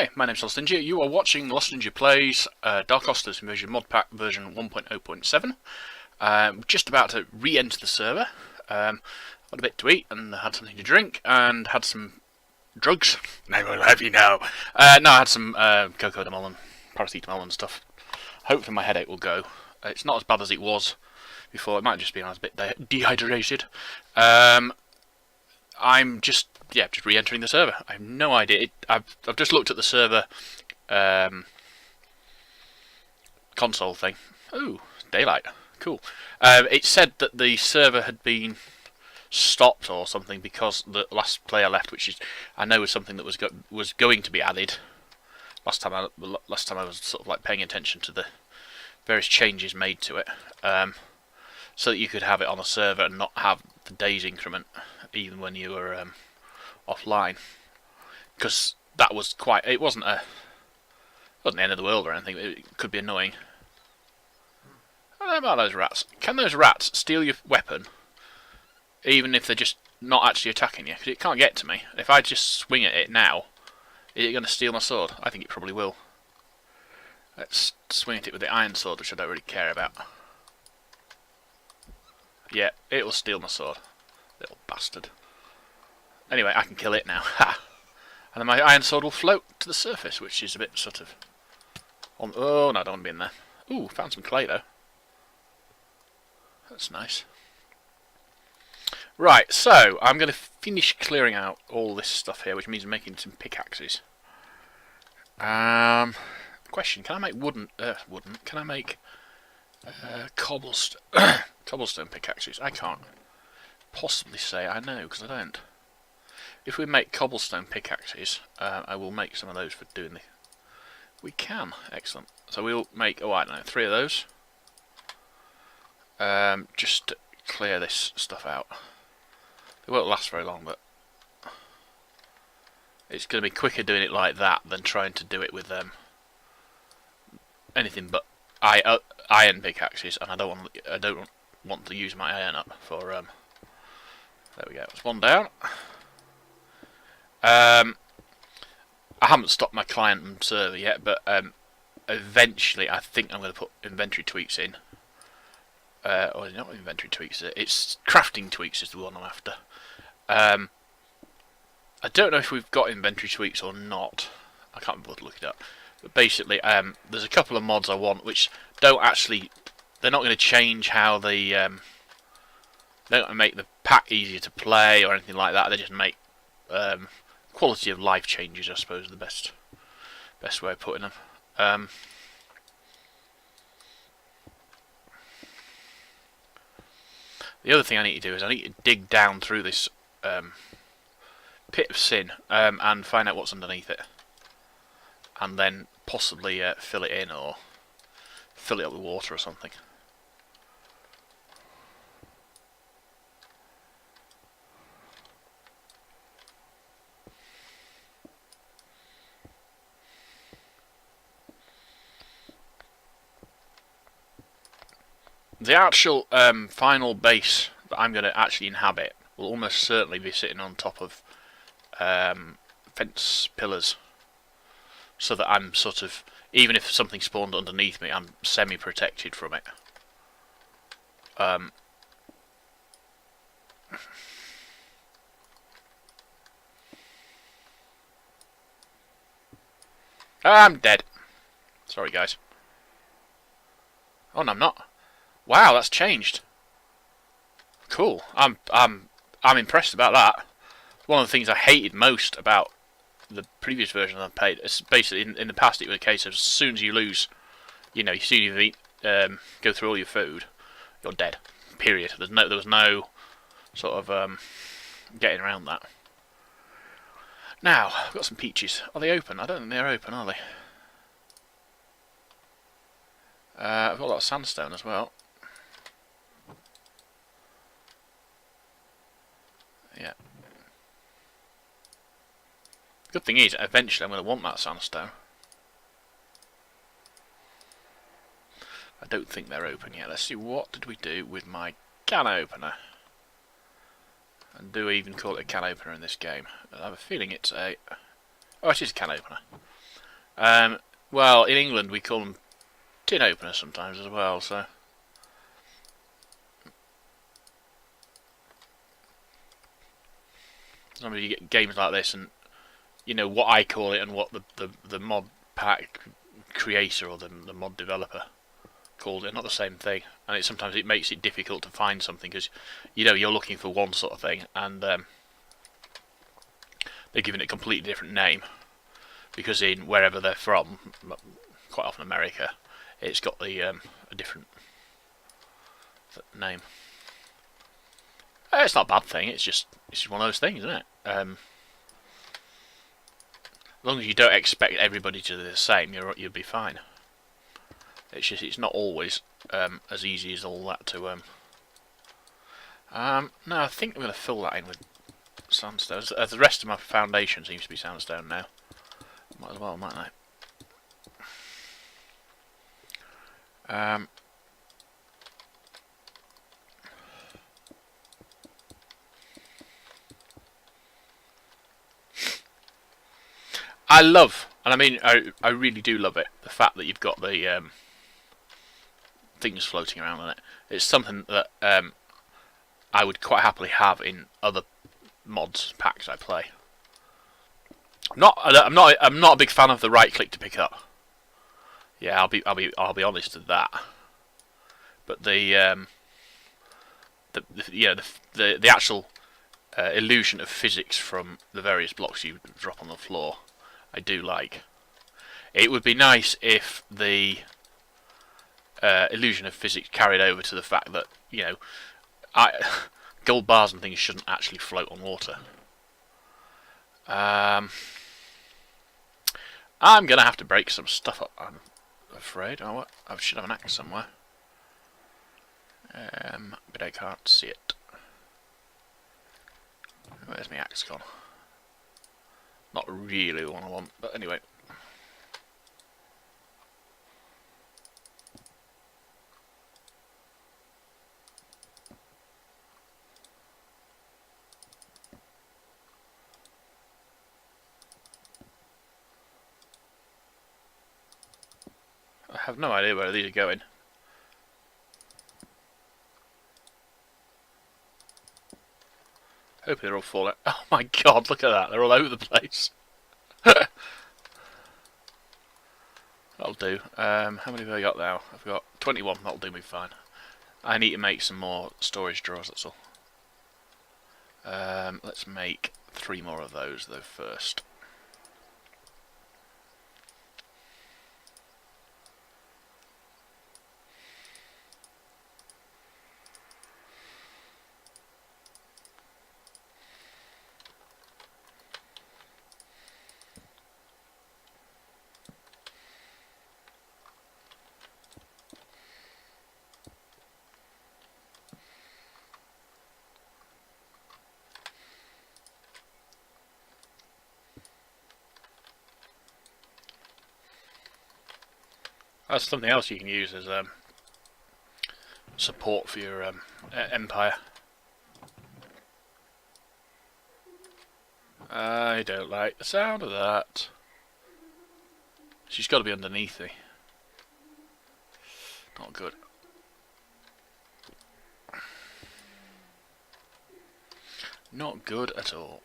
Hi, my name's Lost Ninja. You are watching Lost Ninja Plays Darkosto's version Modpack version 1.0.7. Just about to re-enter the server. Had a bit to eat and had something to drink and had some drugs. I will have you know. No, I had some cocodamol and paracetamol and stuff. Hopefully my headache will go. It's not as bad as it was before. It might just be I was a bit dehydrated. I'm just re-entering the server. I have no idea. I've just looked at the server console thing. Ooh, daylight. Cool. It said that the server had been stopped or something because the last player left, which is I know was something that was going to be added. Last time I was sort of like paying attention to the various changes made to it, so that you could have it on a server and not have the days increment even when you were offline, because that was quite. It wasn't the end of the world or anything. It could be annoying. I don't know about those rats. Can those rats steal your weapon, even if they're just not actually attacking you? Because it can't get to me. If I just swing at it now, is it going to steal my sword? I think it probably will. Let's swing at it with the iron sword, which I don't really care about. Yeah, it will steal my sword. Little bastard. Anyway, I can kill it now. Ha! And then my iron sword will float to the surface, which is a bit sort of... Oh, no, I don't want to be in there. Ooh, found some clay, though. That's nice. Right, so I'm going to finish clearing out all this stuff here, which means making some pickaxes. Question, can I make can I make cobblestone pickaxes? I can't possibly say I know, because I don't. If we make cobblestone pickaxes, I will make some of those for doing the... We can, excellent. So we'll make, I don't know, 3 of those. Just to clear this stuff out. It won't last very long, but it's going to be quicker doing it like that than trying to do it with anything but iron pickaxes, and I don't want to use my iron up for there we go. It's one down. I haven't stopped my client and server yet, but eventually I think I'm going to put inventory tweaks in. Or not inventory tweaks, it's crafting tweaks is the one I'm after. I don't know if we've got inventory tweaks or not. I can't bother to look it up. But basically, there's a couple of mods I want which don't actually... They're not going to change how the... they don't make the pack easier to play or anything like that. They just make quality of life changes, I suppose, is the best way of putting them. The other thing I need to do is I need to dig down through this pit of sin and find out what's underneath it, and then possibly fill it in or fill it up with water or something. The actual final base that I'm going to actually inhabit will almost certainly be sitting on top of fence pillars, so that I'm sort of, even if something spawned underneath me, I'm semi-protected from it. I'm dead. Sorry, guys. Oh no, I'm not. Wow, that's changed. Cool. I'm impressed about that. One of the things I hated most about the previous version I played is basically in the past it was a case of as soon as you lose, as soon as you go through all your food, you're dead. Period. There was no sort of getting around that. Now I've got some peaches. Are they open? I don't think they're open, are they? I've got a lot of sandstone as well. Yeah. Good thing is, eventually I'm going to want that sandstone. I don't think they're open yet. Let's see, what did we do with my can opener? And do we even call it a can opener in this game? I have a feeling it's a... Oh, it is a can opener. Well, in England we call them tin openers sometimes as well. So sometimes you get games like this, and you know what I call it and what the mod pack creator or the mod developer called it, not the same thing. And sometimes it makes it difficult to find something because you know you're looking for one sort of thing, and they're giving it a completely different name because in wherever they're from, quite often America, it's got the a different name. It's not a bad thing. It's just one of those things, isn't it? As long as you don't expect everybody to do the same, you'll be fine. It's just it's not always as easy as all that to. No, I think I'm going to fill that in with sandstone. The rest of my foundation seems to be sandstone now. Might as well, mightn't I? I love, and I mean, I really do love it. The fact that you've got the things floating around on it. It's something that I would quite happily have in other mods packs I play. I'm not a big fan of the right click to pick up. Yeah, I'll be honest with that. But the actual illusion of physics from the various blocks you drop on the floor, I do like. It would be nice if the illusion of physics carried over to the fact that, you know, gold bars and things shouldn't actually float on water. I'm going to have to break some stuff up, I'm afraid. I should have an axe somewhere. But I can't see it. Where's my axe gone? Not really the one I want, but anyway. I have no idea where these are going. Hopefully they're all falling. Oh my god, look at that. They're all over the place. That'll do. How many have I got now? I've got 21. That'll do me fine. I need to make some more storage drawers, that's all. Let's make 3 more of those, though, first. That's something else you can use as support for your empire. I don't like the sound of that. She's got to be underneath me. Not good. Not good at all.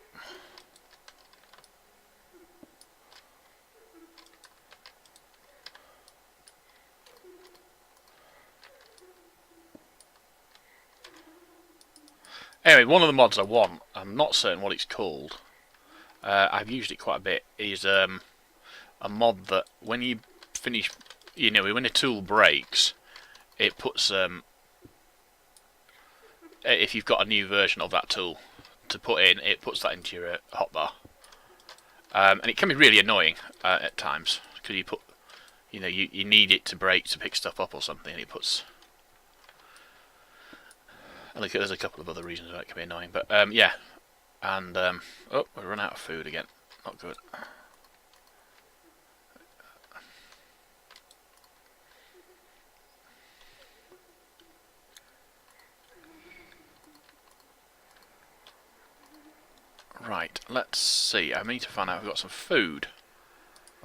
Anyway, one of the mods I want, I'm not certain what it's called, I've used it quite a bit, is a mod that when you finish, you know, when a tool breaks, it puts, if you've got a new version of that tool to put in, it puts that into your hotbar. And it can be really annoying at times, because you put, you know, you need it to break to pick stuff up or something, and it puts... And look, there's a couple of other reasons why it can be annoying, but yeah. And oh, we run out of food again. Not good. Right, let's see. I need to find out if we've got some food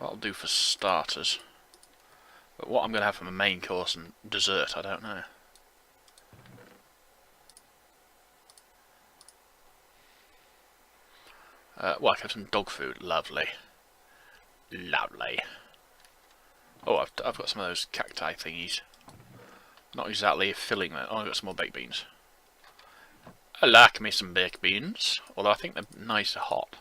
That'll do for starters. But what I'm going to have for my main course and dessert, I don't know. Well, I can have some dog food. Lovely. Lovely. Oh, I've got some of those cacti thingies. Not exactly filling that. Oh, I've got some more baked beans. I like me some baked beans. Although I think they're nice and hot.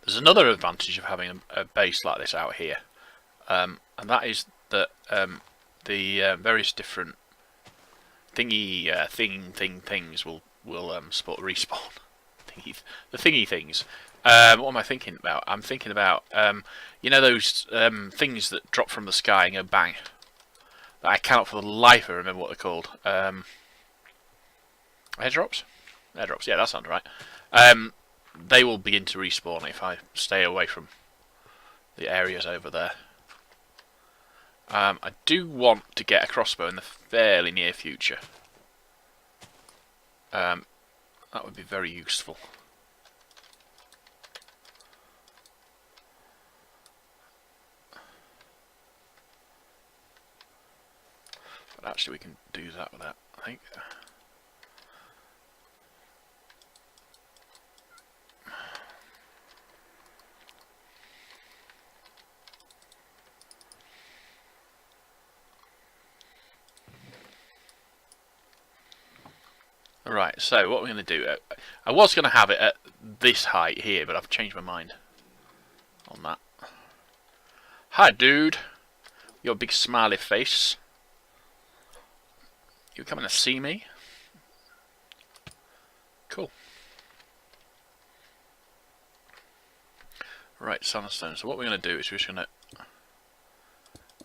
There's another advantage of having a base like this out here. And that is that the various different things will respawn. The thingy things. What am I thinking about? I'm thinking about you know those things that drop from the sky and go bang. That I cannot for the life of me remember what they're called. Airdrops? Airdrops. Yeah, that sounds right. They will begin to respawn if I stay away from the areas over there. I do want to get a crossbow in the fairly near future. That would be very useful. But actually we can do that with that, I think. Right, so what we're going to do, I was going to have it at this height here, but I've changed my mind on that. Hi dude, your big smiley face. You coming to see me? Cool. Right, sandstone. So what we're going to do is we're just going to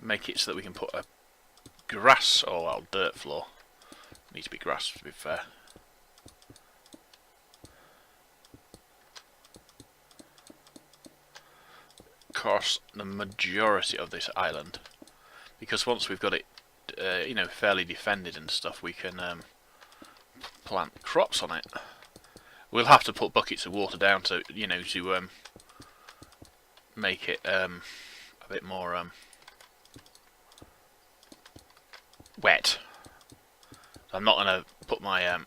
make it so that we can put a grass or well, dirt floor. It needs to be grass to be fair. Across the majority of this island, because once we've got it, you know, fairly defended and stuff, we can plant crops on it. We'll have to put buckets of water down to, you know, to make it a bit more wet. So I'm not going to put my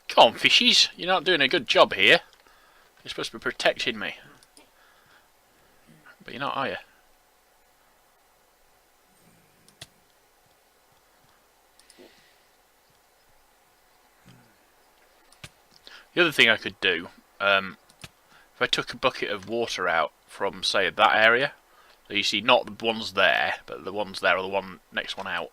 Come on, fishies, you're not doing a good job here. You're supposed to be protecting me. But you're not, are you? The other thing I could do, if I took a bucket of water out from, say, that area, so you see not the ones there, but the ones there or the one next one out,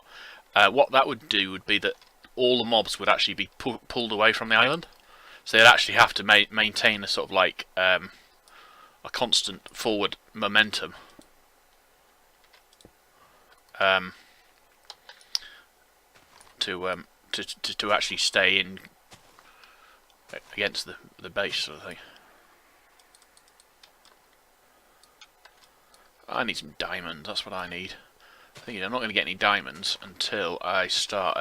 what that would do would be that all the mobs would actually be pulled away from the island. So they'd actually have to maintain a sort of like a constant forward momentum. To actually stay in against the base sort of thing. I need some diamonds, that's what I need. I think I'm not going to get any diamonds until I start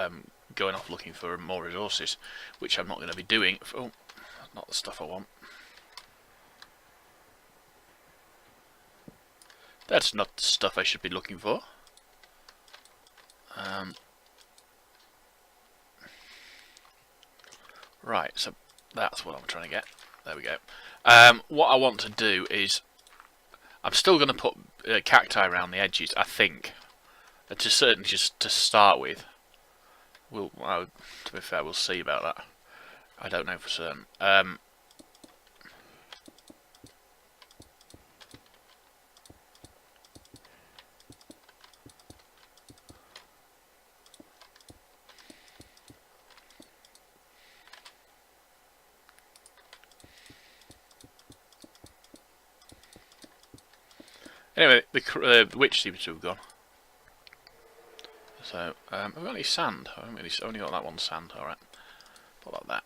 going off looking for more resources, which I'm not going to be doing. Oh, not the stuff I want. That's not the stuff I should be looking for. Right, so that's what I'm trying to get. There we go. What I want to do is, I'm still going to put cacti around the edges, I think. To certainly just to start with. Well, to be fair, we'll see about that. I don't know for certain. Anyway, the witch seems to have gone. So, have we got any sand? I haven't really only got that one sand. Alright. Put like that.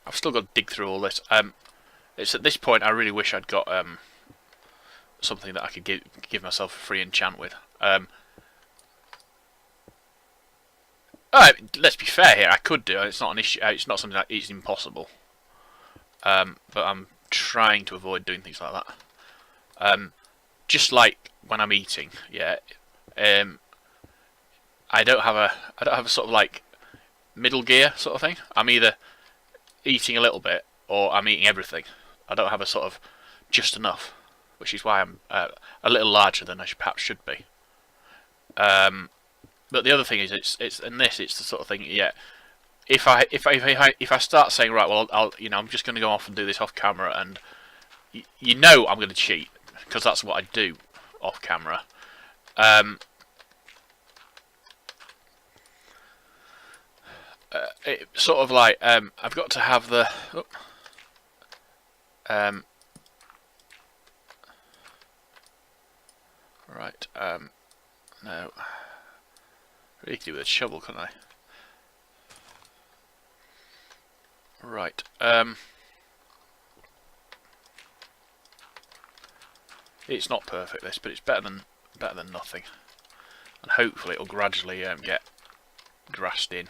I've still got to dig through all this. It's at this point I really wish I'd got something that I could give myself a free enchant with. Let's be fair here. I could do it. It's not an issue. It's not something that is impossible. But I'm trying to avoid doing things like that. Just like when I'm eating, yeah. I don't have a sort of like middle gear sort of thing. I'm either eating a little bit or I'm eating everything. I don't have a sort of just enough, which is why I'm a little larger than I perhaps should be. But the other thing is, it's the sort of thing. Yeah, if I start saying, right, well, I'm just going to go off and do this off camera, and I'm going to cheat because that's what I do off camera. It's sort of like I've got to have the. Right. No. Really could do with a shovel, couldn't I? Right. It's not perfect, this, but it's better than nothing. And hopefully it'll gradually get grassed in.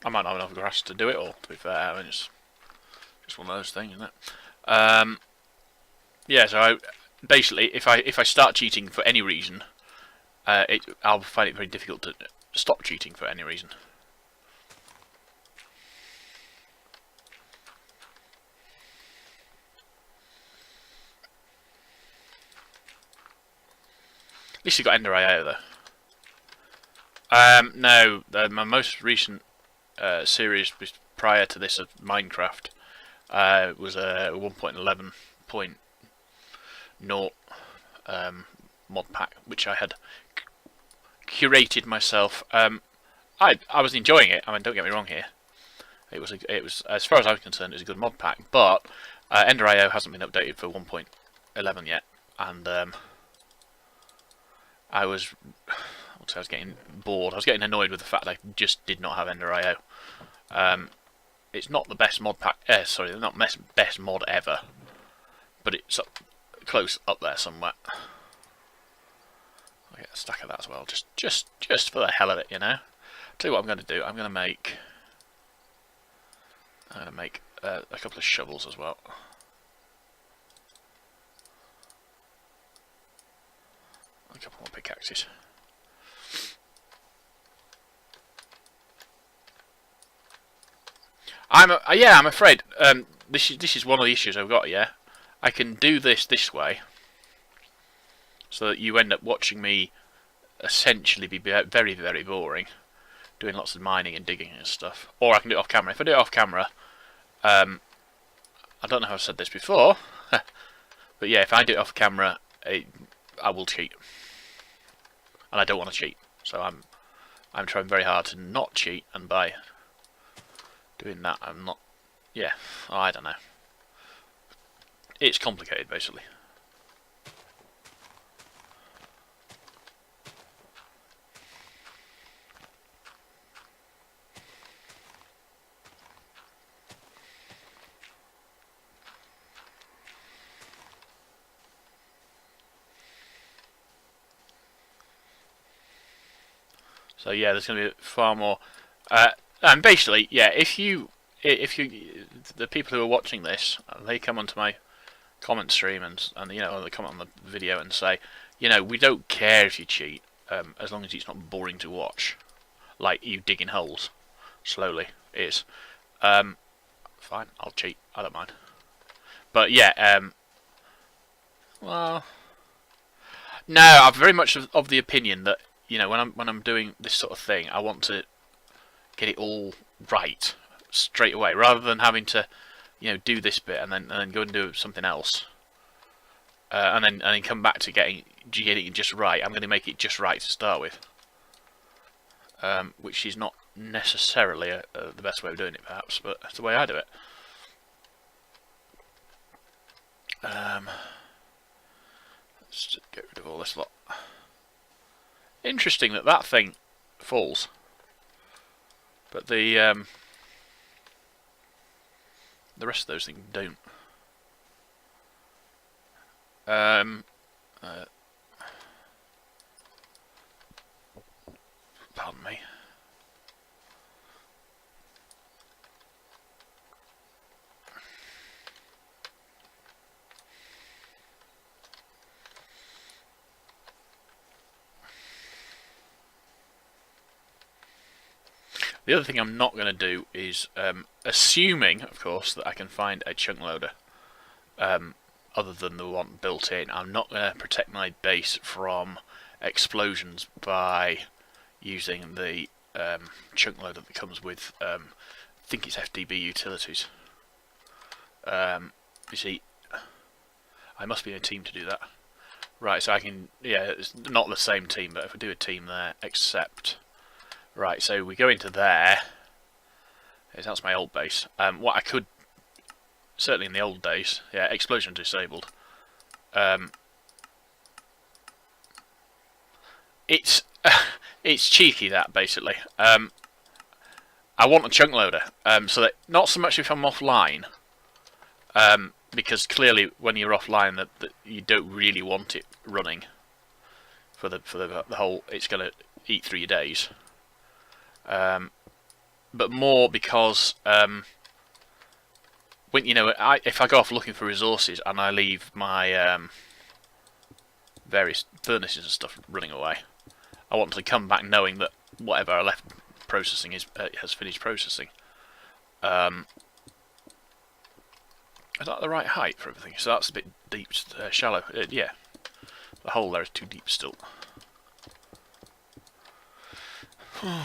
I might not have enough grass to do it all, to be fair. I mean, it's just one of those things, isn't it? Yeah, so basically, if I start cheating for any reason, I'll find it very difficult to stop cheating for any reason. At least you got Ender IO though. No, my most recent series prior to this of Minecraft was a 1.11.0 Modpack, which I had curated myself. I was enjoying it. I mean, don't get me wrong here. It was as far as I was concerned, it was a good Modpack. But Ender IO hasn't been updated for 1.11 yet, and I was getting bored. I was getting annoyed with the fact that I just did not have Ender IO. It's not the best mod pack. Sorry, not best mod ever, but it's close up there somewhere. I'll get a stack of that as well, just for the hell of it, you know. I'll tell you what I'm going to do. I'm going to make a couple of shovels as well. A couple more pickaxes. I'm afraid this is one of the issues I've got. Yeah, I can do this way, so that you end up watching me essentially be very, very boring, doing lots of mining and digging and stuff. Or I can do it off camera. If I do it off camera, I don't know if I've said this before, but yeah, if I do it off camera, I will cheat, and I don't want to cheat. So I'm trying very hard to not cheat, and by doing that, I'm not. Yeah, I don't know. It's complicated, basically. So yeah, there's going to be far more. And basically, yeah, if the people who are watching this, they come onto my comment stream and they comment on the video and say, we don't care if you cheat, as long as it's not boring to watch, like you digging holes slowly is. Fine, I'll cheat. I don't mind. But yeah, well, no, I'm very much of the opinion that when I'm doing this sort of thing, I want to get it all right straight away, rather than having to do this bit and then go and do something else. and then come back to getting it just right. I'm going to make it just right to start with, which is not necessarily the best way of doing it, perhaps, but it's the way I do it. Let's just get rid of all this lot. Interesting that thing falls, but the rest of those things don't. Pardon me. The other thing I'm not going to do is, assuming, of course, that I can find a chunk loader other than the one built in, I'm not going to protect my base from explosions by using the chunk loader that comes with, I think it's FDB utilities. You see, I must be in a team to do that. Right, so I can, yeah, it's not the same team, but if I do a team there, except... Right, so we go into there. That's my old base. What I could, certainly in the old days, yeah, explosion disabled. It's it's cheeky, that, basically. I want a chunk loader, so that not so much if I'm offline, because clearly when you're offline, that you don't really want it running for the whole. It's going to eat through your days. But more because when if I go off looking for resources and I leave my various furnaces and stuff running away, I want to come back knowing that whatever I left processing has finished processing. Is that the right height for everything? So that's a bit deep, shallow. Yeah, the hole there is too deep still. I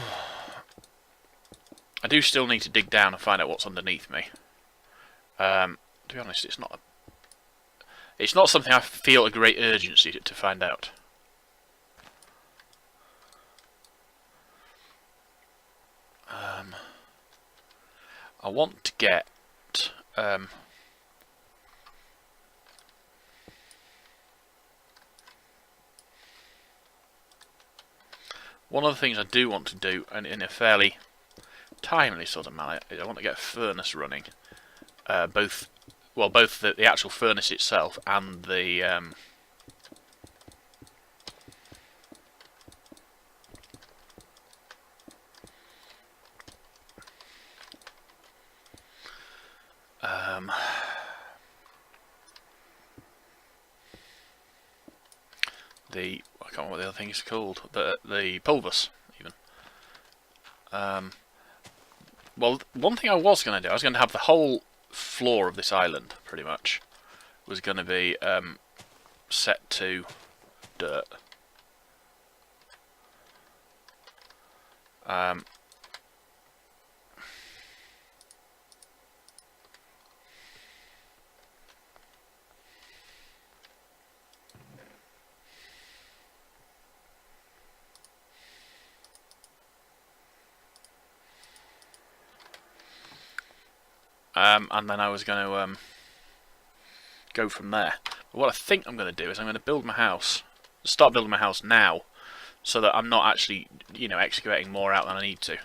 do still need to dig down and find out what's underneath me. To be honest, it's not something I feel a great urgency to find out. I want to get one of the things I do want to do, and in a fairly timely sort of manner, is I want to get a furnace running. Both the actual furnace itself and the I can't remember what the other thing is called. The pulvers, even. Well, one thing I was going to do, I was going to have the whole floor of this island, pretty much, was going to be set to dirt. And then I was going to go from there. But what I think I'm going to do is I'm going to build my house, start building my house now, so that I'm not actually, excavating more out than I need to.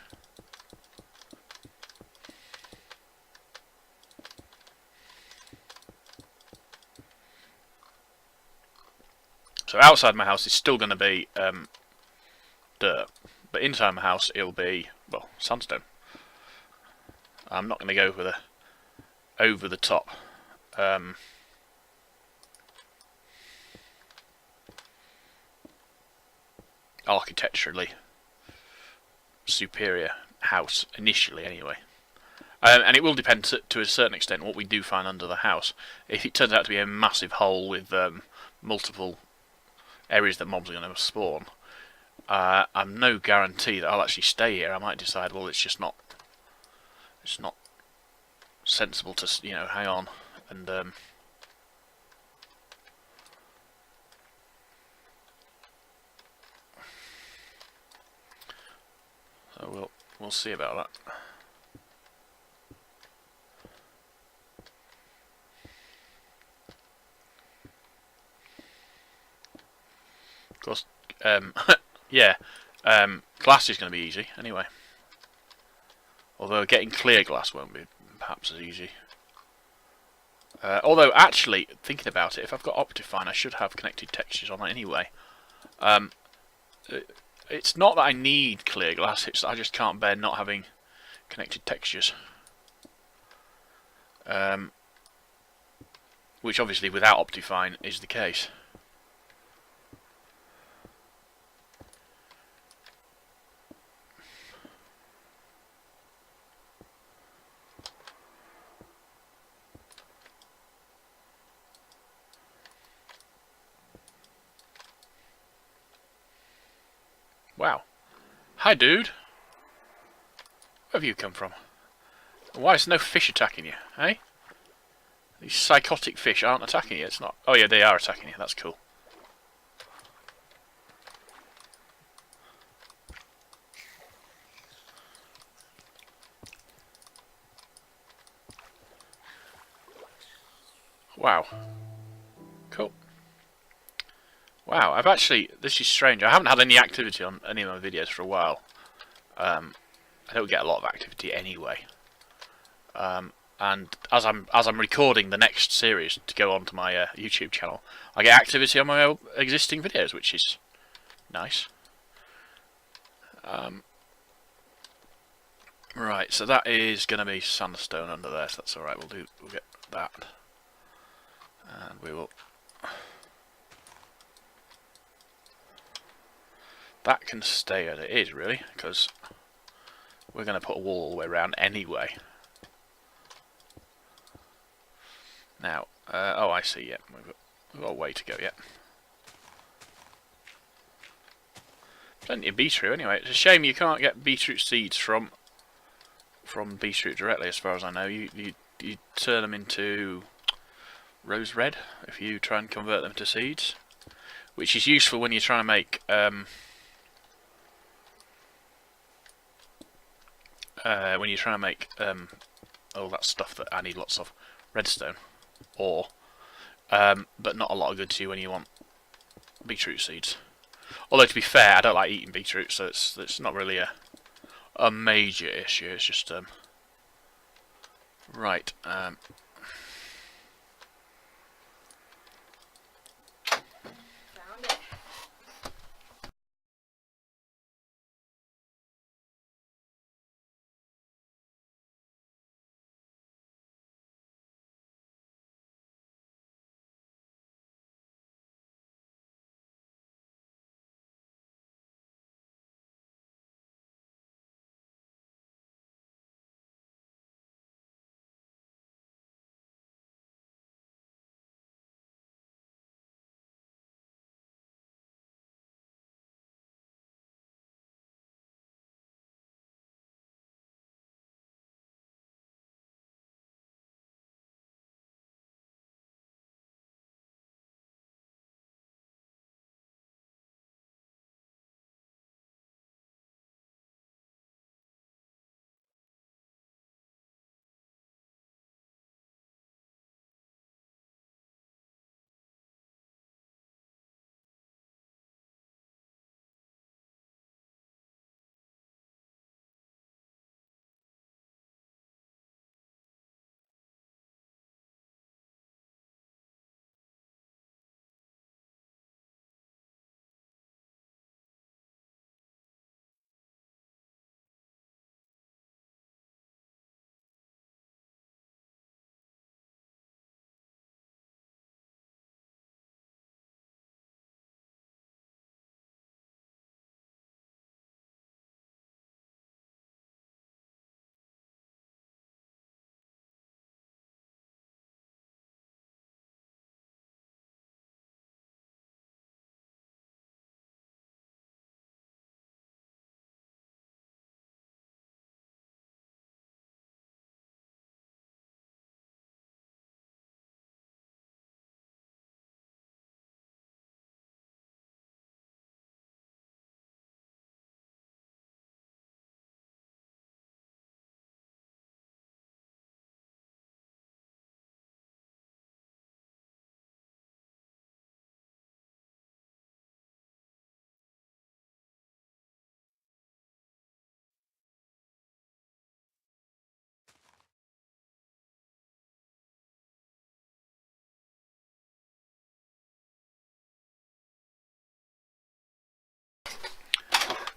So outside my house is still going to be dirt, but inside my house it'll be, well, sandstone. I'm not going to go with a over the top architecturally superior house initially, anyway. And it will depend to a certain extent what we do find under the house. If it turns out to be a massive hole with multiple areas that mobs are going to spawn, I'm no guarantee that I'll actually stay here. I might decide, well, it's not sensible to hang on and So we'll see about that. Of course, yeah, glass is going to be easy anyway. Although getting clear glass won't be perhaps as easy. Although, actually, thinking about it, if I've got Optifine, I should have connected textures on it anyway. It's not that I need clear glass, it's that I just can't bear not having connected textures. Which obviously without Optifine is the case. Wow. Hi, dude. Where have you come from? Why is no fish attacking you, eh? These psychotic fish aren't attacking you, it's not... Oh yeah, they are attacking you, that's cool. Wow. Cool. Wow, I've actually... This is strange. I haven't had any activity on any of my videos for a while. I don't get a lot of activity anyway. And as I'm recording the next series to go onto my YouTube channel, I get activity on my existing videos, which is nice. Right, so that is going to be sandstone under there, so that's alright, we'll get that. And we will... That can stay as it is, really, because we're going to put a wall all the way around anyway. Now, oh, I see, yeah, we've got a way to go yet. Plenty of beetroot anyway. It's a shame you can't get beetroot seeds from beetroot directly, as far as I know. You turn them into rose red if you try and convert them to seeds, which is useful when you're trying to make all that stuff that I need lots of redstone, or but not a lot of good to you when you want beetroot seeds. Although to be fair, I don't like eating beetroot, so it's not really a major issue. It's just right.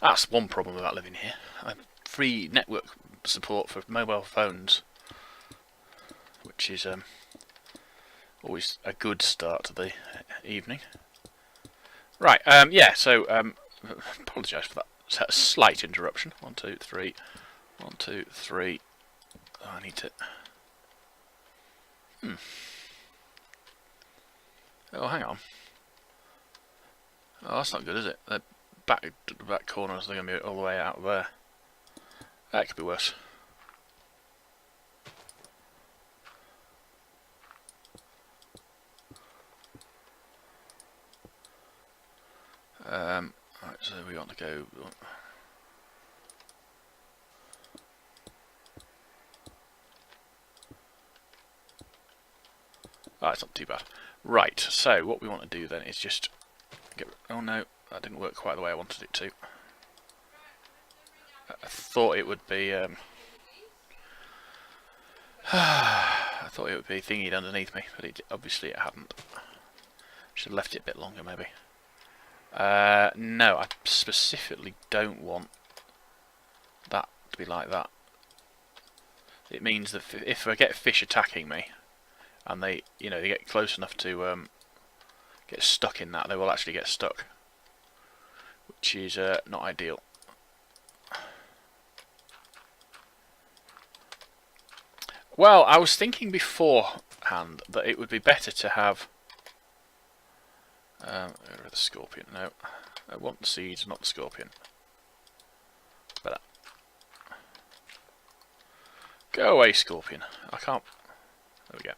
That's one problem about living here. Free network support for mobile phones, which is always a good start to the evening. Right, yeah, so apologise for that slight interruption. 1, 2, 3. 1, 2, 3. Oh, I need to... Oh, hang on. Oh, that's not good, is it? The back corners are going to be all the way out there. That could be worse. Right, so we want to go... Oh, it's not too bad. Right, so what we want to do then is just get... Oh no, that didn't work quite the way I wanted it to. I thought it would be... I thought it would be thingied underneath me, but obviously it hadn't. Should have left it a bit longer, maybe. No, I specifically don't want that to be like that. It means that if I get fish attacking me, and they get close enough to get stuck in that, they will actually get stuck, which is not ideal. Well, I was thinking beforehand that it would be better to have the scorpion. No, I want the seeds, not the scorpion. Better. Go away, scorpion. I can't. There we go.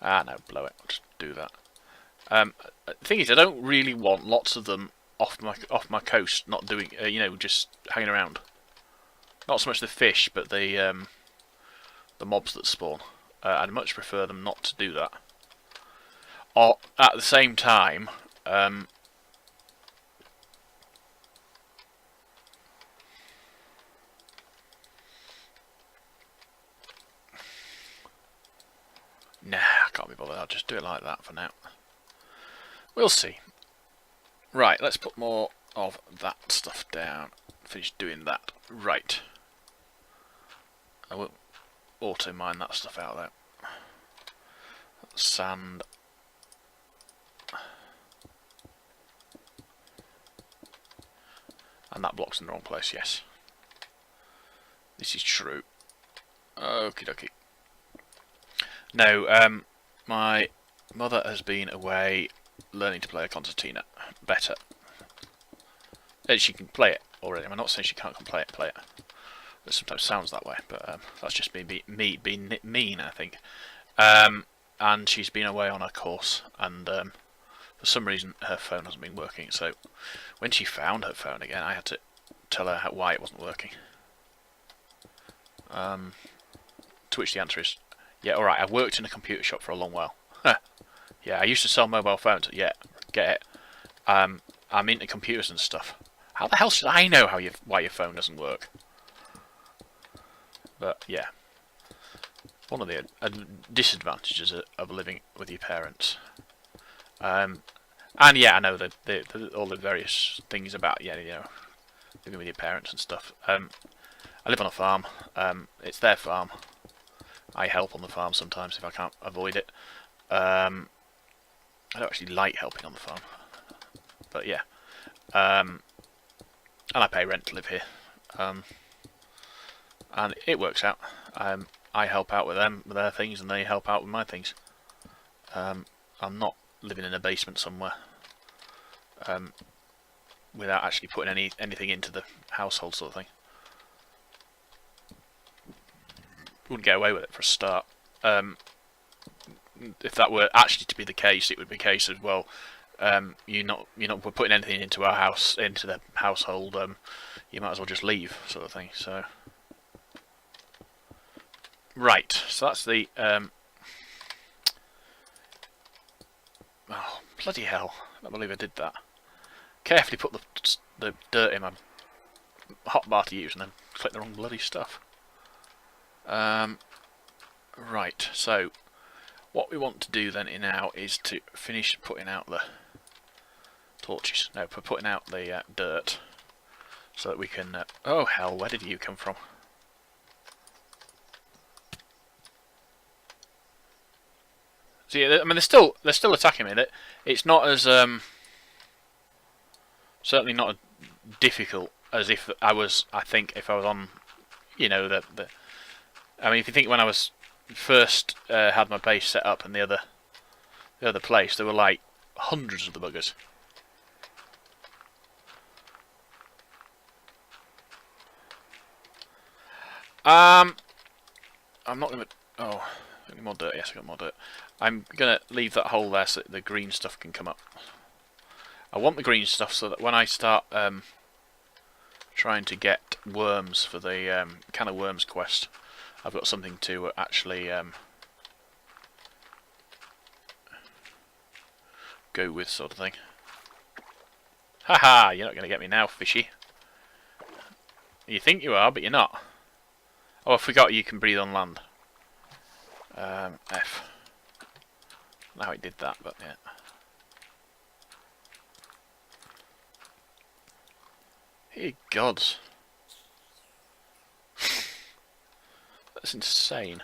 No, blow it. I'll just do that. The thing is, I don't really want lots of them off my coast, not doing, just hanging around. Not so much the fish, but the mobs that spawn. I'd much prefer them not to do that. Or at the same time, nah, I can't be bothered. I'll just do it like that for now. We'll see. Right, let's put more of that stuff down. Finish doing that. Right. I will auto-mine that stuff out there. Sand. And that block's in the wrong place, yes. This is true. Okie dokie. No, my mother has been away learning to play a concertina better. And she can play it already. I'm not saying she can't play it. It sometimes sounds that way, but that's just me being mean, I think. And she's been away on a course, and for some reason her phone hasn't been working. So when she found her phone again, I had to tell her why it wasn't working. To which the answer is, yeah, alright, I've worked in a computer shop for a long while. Yeah, I used to sell mobile phones. Yeah, get it. I'm into computers and stuff. How the hell should I know why your phone doesn't work? But yeah, one of the disadvantages of living with your parents. And yeah, I know that all the various things about living with your parents and stuff. I live on a farm. It's their farm. I help on the farm sometimes if I can't avoid it. I don't actually like helping on the farm, but yeah. And I pay rent to live here. And it works out. I help out with them, with their things, and they help out with my things. I'm not living in a basement somewhere without actually putting anything into the household sort of thing. Wouldn't get away with it for a start. If that were actually to be the case, it would be a case of, well, you're not putting anything into our house, into the household. You might as well just leave, sort of thing. So. Right, so that's the... oh, bloody hell. I don't believe I did that. Carefully put the dirt in my hotbar to use and then click the wrong bloody stuff. Right, so what we want to do then now is to finish putting out torches. No, for putting out the dirt so that we can. Oh hell! Where did you come from? See, I mean, they're still attacking me. It's not as certainly not as difficult as if I was. I think if I was on, you know, the. I mean, if you think when I was first had my base set up in the other place, there were like hundreds of the buggers. I'm not gonna. Oh, any more dirt? Yes, I got more dirt. I'm gonna leave that hole there so that the green stuff can come up. I want the green stuff so that when I start trying to get worms for the can of worms quest, I've got something to actually go with, sort of thing. Haha! You're not gonna get me now, fishy. You think you are, but you're not. Oh, I forgot you can breathe on land. F. Now it did that, but yeah. Hey gods. That's insane.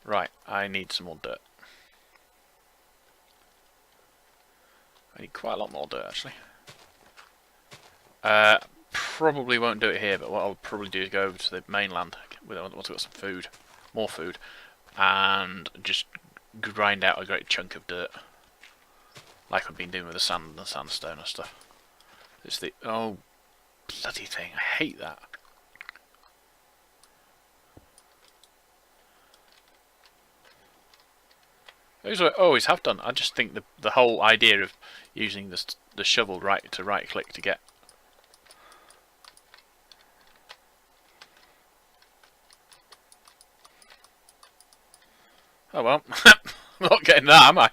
Right, I need some more dirt. I need quite a lot more dirt, actually. Probably won't do it here, but what I'll probably do is go over to the mainland once I've got some food, more food, and just grind out a great chunk of dirt, like I've been doing with the sand and the sandstone and stuff. It's the oh bloody thing! I hate that. Those I always have done. I just think the whole idea of using the shovel right click to get. Oh well, I'm not getting that, am I?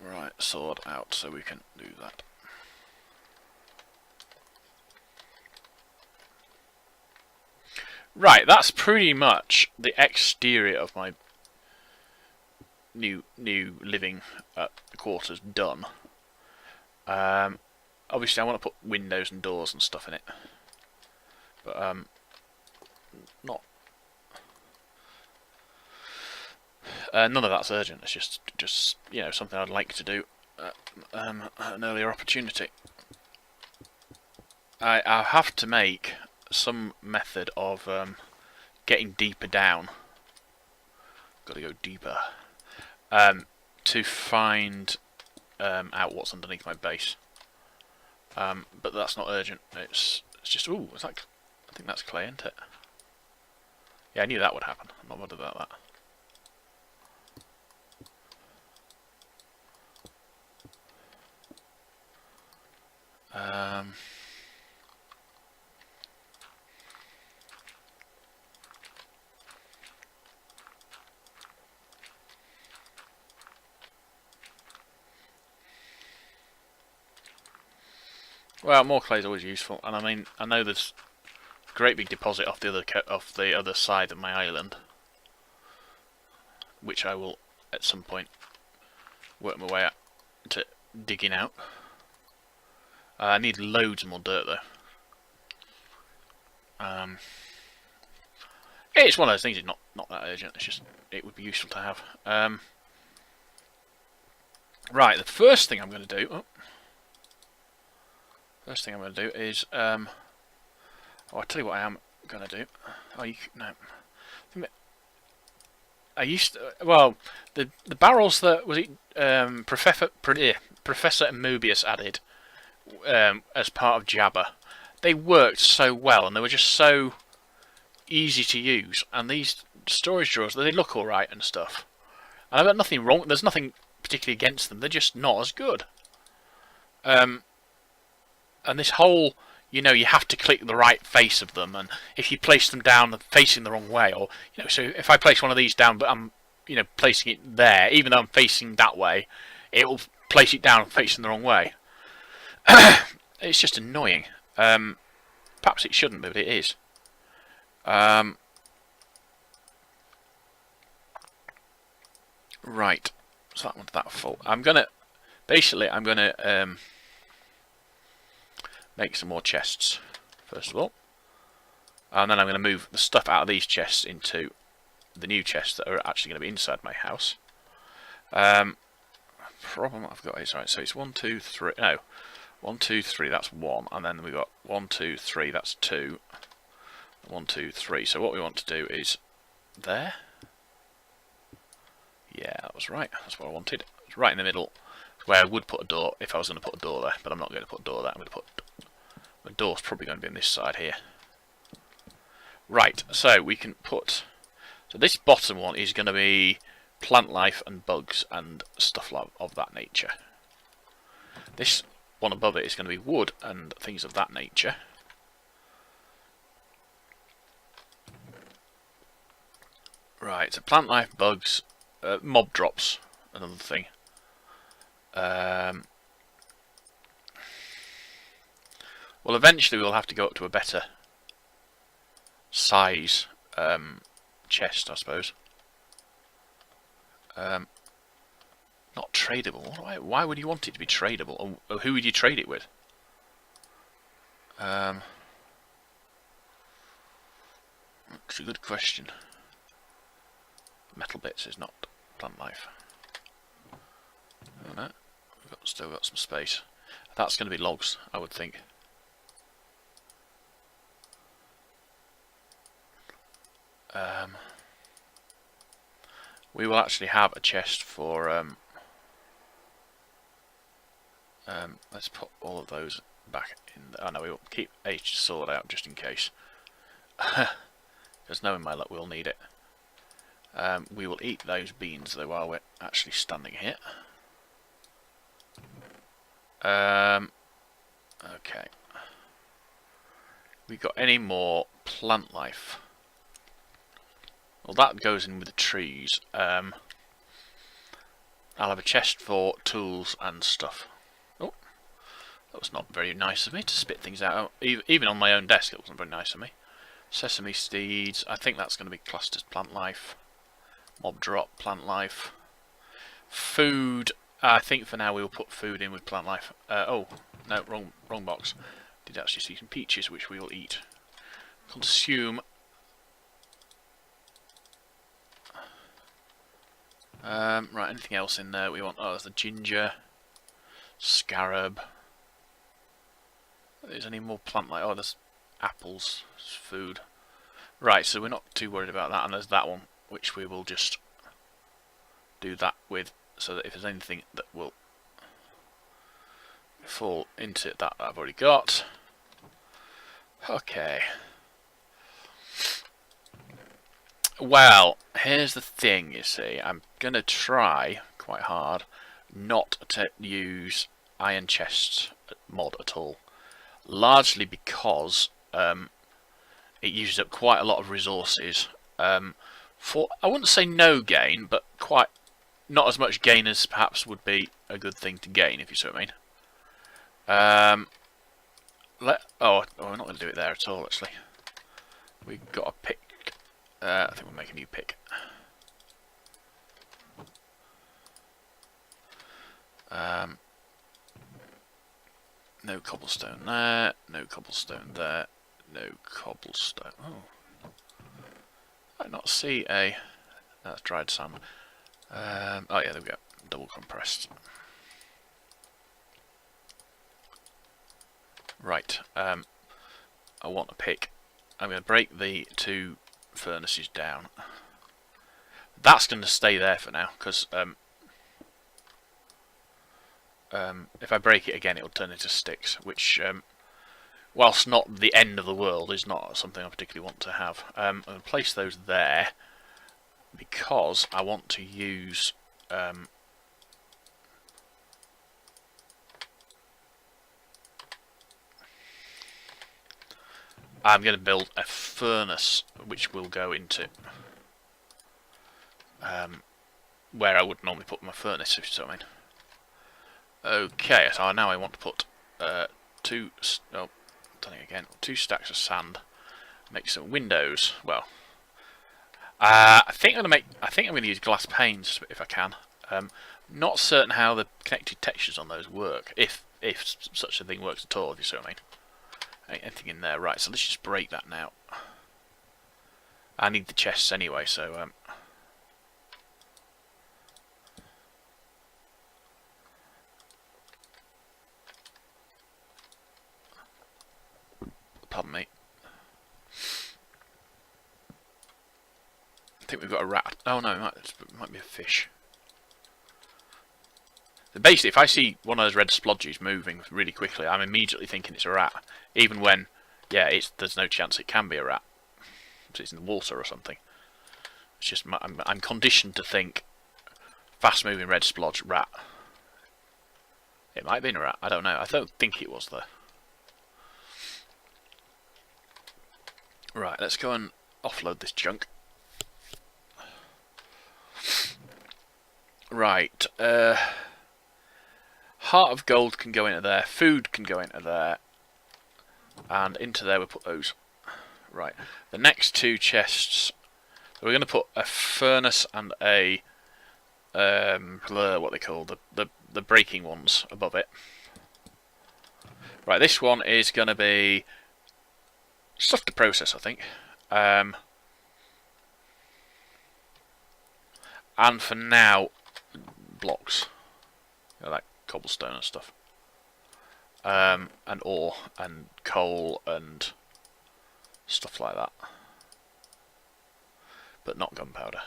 Right, sword out so we can do that. Right, that's pretty much the exterior of my new living quarters done. Obviously I want to put windows and doors and stuff in it, but not none of that's urgent. It's just you know, something I'd like to do at an earlier opportunity. I have to make some method of getting deeper down. Got to go deeper. To find out what's underneath my base. But that's not urgent. It's just ooh, is that? I think that's clay, isn't it? Yeah, I knew that would happen. I'm not bothered about that. Well, more clay is always useful, and I mean, I know there's a great big deposit off the other side of my island, which I will at some point work my way up to digging out. I need loads more dirt though. It's one of those things. It's not that urgent. It's just it would be useful to have. Right, the first thing I'm going to do. Oh, first thing I'm going to do is. Oh, I'll tell you what I am going to do. Oh, no. I used to, well, the barrels that was it Professor Mobius added as part of Jabba. They worked so well, and they were just so easy to use. And these storage drawers, they look all right and stuff. And I've got nothing wrong. There's nothing particularly against them. They're just not as good. And this whole, you know, you have to click the right face of them, and if you place them down facing the wrong way, or you know, so if I place one of these down, but I'm, you know, placing it there, even though I'm facing that way, it will place it down facing the wrong way. It's just annoying. Perhaps it shouldn't be, but it is. Right. So that one's that full. I'm gonna make some more chests first of all, and then I'm gonna move the stuff out of these chests into the new chests that are actually going to be inside my house. Problem I've got is, right, so it's 1, 2, 3, no, 1, 2, 3, that's 1, and then we've got 1, 2, 3, that's 2, 1, 2, 3, so what we want to do is there. Yeah, that was right, that's what I wanted. It's right in the middle, where I would put a door if I was going to put a door there, but I'm not going to put a door there. I'm going to put the door's probably going to be on this side here. Right, so we can put, so this bottom one is going to be plant life and bugs and stuff of that nature. This one above it is going to be wood and things of that nature. Right, so plant life, bugs, mob drops, another thing. Well, eventually we'll have to go up to a better size chest, I suppose. Not tradable. Why would you want it to be tradable? Or who would you trade it with? That's a good question. Metal bits is not plant life. Oh no, we've still got some space. That's going to be logs, I would think. We will actually have a chest for let's put all of those back in there. Oh no, we will keep H sword out just in case. Because knowing my luck, we'll need it. We will eat those beans though while we're actually standing here. Okay. We got any more plant life? Well, that goes in with the trees. I'll have a chest for tools and stuff. Oh, that was not very nice of me to spit things out. Even on my own desk, it wasn't very nice of me. Sesame seeds, I think that's going to be classed as plant life. Mob drop, plant life. Food, I think for now we will put food in with plant life. Oh, no, wrong box. Did actually see some peaches, which we will eat. Consume. Right, anything else in there we want? Oh, there's the ginger, scarab. Is any more plant life? Oh, there's apples, there's food. Right, so we're not too worried about that, and there's that one, which we will just do that with, so that if there's anything that will fall into that I've already got. Okay. Well, here's the thing, you see. I'm going to try quite hard not to use iron chests mod at all. Largely because it uses up quite a lot of resources. For, I wouldn't say no gain, but quite not as much gain as perhaps would be a good thing to gain, if you see what I mean. Oh, we're not going to do it there at all, actually. We've got a pick. I think we'll make a new pick. No cobblestone there, no cobblestone there, no cobblestone. Oh, I not see a. That's dried sand. Oh yeah, there we go. Double compressed. Right. I want a pick. I'm going to break the two furnaces down. That's going to stay there for now because if I break it again, it will turn into sticks, which, whilst not the end of the world, is not something I particularly want to have. I'm going to place those there because I want to use I'm going to build a furnace which will go into where I would normally put my furnace, if you see what I mean. Okay, so now I want to put oh, done it again. 2 stacks of sand. Make some windows. Well, I think I'm gonna use glass panes if I can. Not certain how the connected textures on those work, if such a thing works at all. If you see what I mean. Anything in there, right? So let's just break that now. I need the chests anyway, so pardon me. I think we've got a rat. Oh no, it might be a fish. Basically, if I see one of those red splodges moving really quickly, I'm immediately thinking it's a rat. Even when, yeah, there's no chance it can be a rat. It's in the water or something. It's just I'm conditioned to think fast-moving red splodge rat. It might have been a rat. I don't know. I don't think it was though. Right, let's go and offload this junk. Right, heart of gold can go into there, food can go into there, and into there we'll put those. Right, the next 2 chests, we're going to put a furnace and a, what they call, the breaking ones above it. Right, this one is going to be stuff to process, I think. And for now, blocks, like cobblestone and stuff, and ore and coal and stuff like that, but not gunpowder.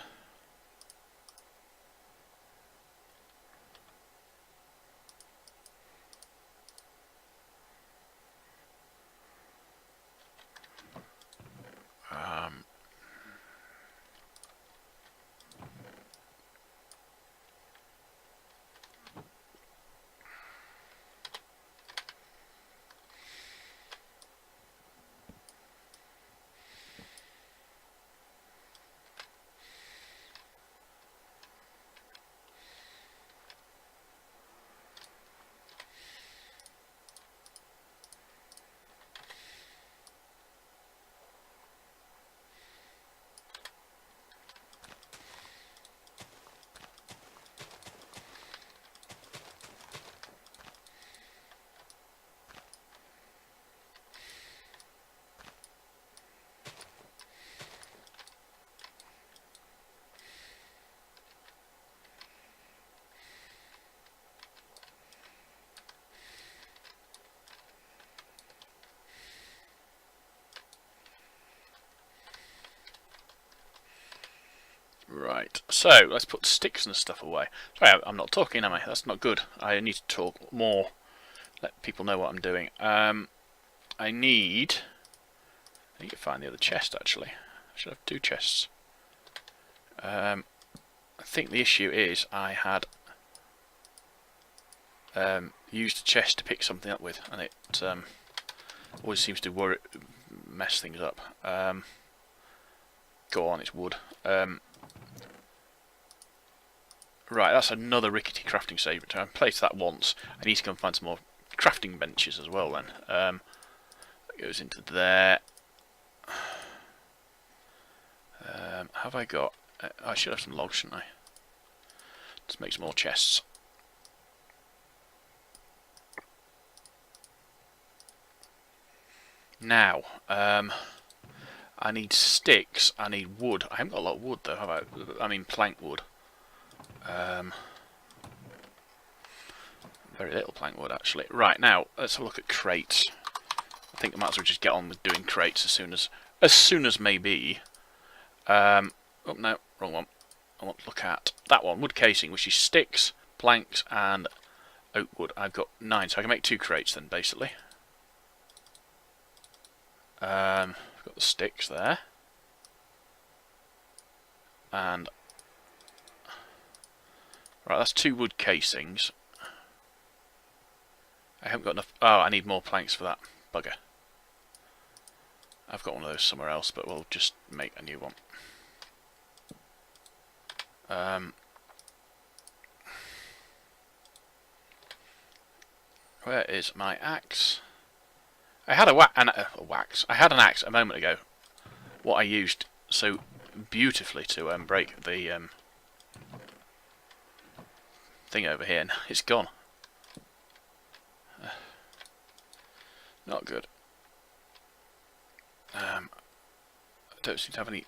Right, so let's put sticks and stuff away. Sorry, I'm not talking, am I? That's not good. I need to talk more. Let people know what I'm doing. I need to find the other chest, actually. I should have 2 chests. I think the issue is I had used a chest to pick something up with, and it always seems to mess things up. Go on, it's wood. Right, that's another rickety crafting table. I've placed that once. I need to go and find some more crafting benches as well then. That goes into there. Have I got... I should have some logs, shouldn't I? Let's make some more chests. Now, I need sticks, I need wood. I haven't got a lot of wood though, have I? I mean plank wood. Very little plank wood actually. Right, now let's have a look at crates. I think I might as well just get on with doing crates as soon as may be. Oh no, wrong one. I want to look at that one, wood casing, which is sticks, planks and oak wood. I've got 9, so I can make 2 crates then basically. I've got the sticks there. And right, that's 2 wood casings. I haven't got enough. Oh, I need more planks for that. Bugger. I've got one of those somewhere else, but we'll just make a new one. Where is my axe? I had a had an axe a moment ago. What I used so beautifully to break the thing over here, and it's gone. Not good. I don't seem to have any.